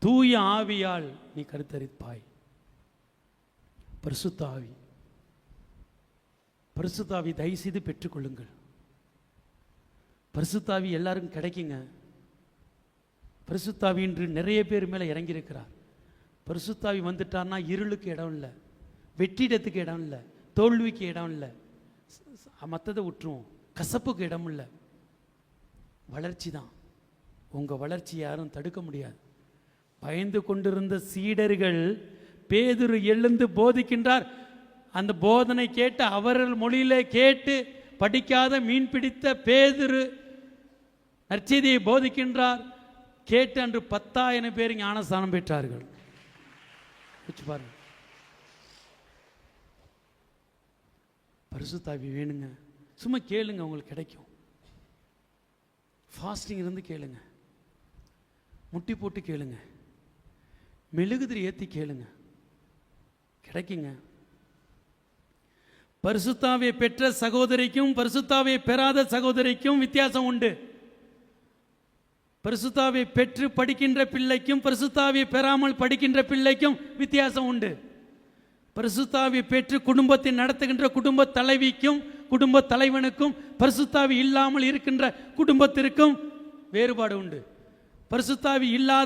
தூய ஆவியால் நீ கருத்தரிப்பாய். பரிசுத்த ஆவி, பரிசுத்த ஆவி தயவு செய்து பெற்றுக்கொள்ளுங்கள். பரிசுத்த ஆவி எல்லாருக்கும் கிடைக்குங்க. பரிசுத்த ஆவி இன்று நிறைய பேர் மேலே இறங்கியிருக்கிறார். பரிசுத்த ஆவி வந்துட்டான்னா இருளுக்கு இடம் இல்லை, வெற்றிடத்துக்கு இடம் இல்லை, தோல்விக்கு இடம் இல்லை, மற்றதை விட்டுருவோம், கசப்புக்கு இடம் இல்லை. வளர்ச்சி தான். உங்கள் வளர்ச்சி யாரும் தடுக்க முடியாது. பயந்து கொண்டிருந்த சீடர்கள் பேதுரு எழுந்து போதிக்கின்றார். அந்த போதனை கேட்டு அவர்கள் மொழியிலே கேட்டு படிக்காத மீன் பிடித்த பேதுரு நற்செய்தியை போதிக்கின்றார். கேட்டு அன்று 10,000 பேர் ஞானஸ்தானம் பெற்றார்கள். பாருங்க, பரிசுத்த ஆவி வேணுங்க. சும்மா கேளுங்க, உங்களுக்கு கிடைக்கும். ஃபாஸ்டிங் இருந்து கேளுங்க, முட்டி போட்டு கேளுங்க, மெழுகுதிரி ஏற்றி கேளுங்க, கிடைக்குங்க. பரிசுத்த ஆவியை பெற்ற சகோதரிக்கும் பரிசுத்த ஆவியை பெறாத சகோதரிக்கும் வித்தியாசம் உண்டு. பரிசுத்த ஆவியை பெற்று படிக்கின்ற பிள்ளைக்கும் பரிசுத்த ஆவியை பெறாமல் படிக்கின்ற பிள்ளைக்கும் வித்தியாசம் உண்டு. பரிசுத்த ஆவியை பெற்று குடும்பத்தை நடத்துகின்ற குடும்ப தலைவிக்கும் குடும்ப தலைவனுக்கும் பரிசுத்த ஆவி இல்லாமல் இருக்கின்ற குடும்பத்திற்கும் வேறுபாடு உண்டு. பரிசுத்த ஆவி இல்லாத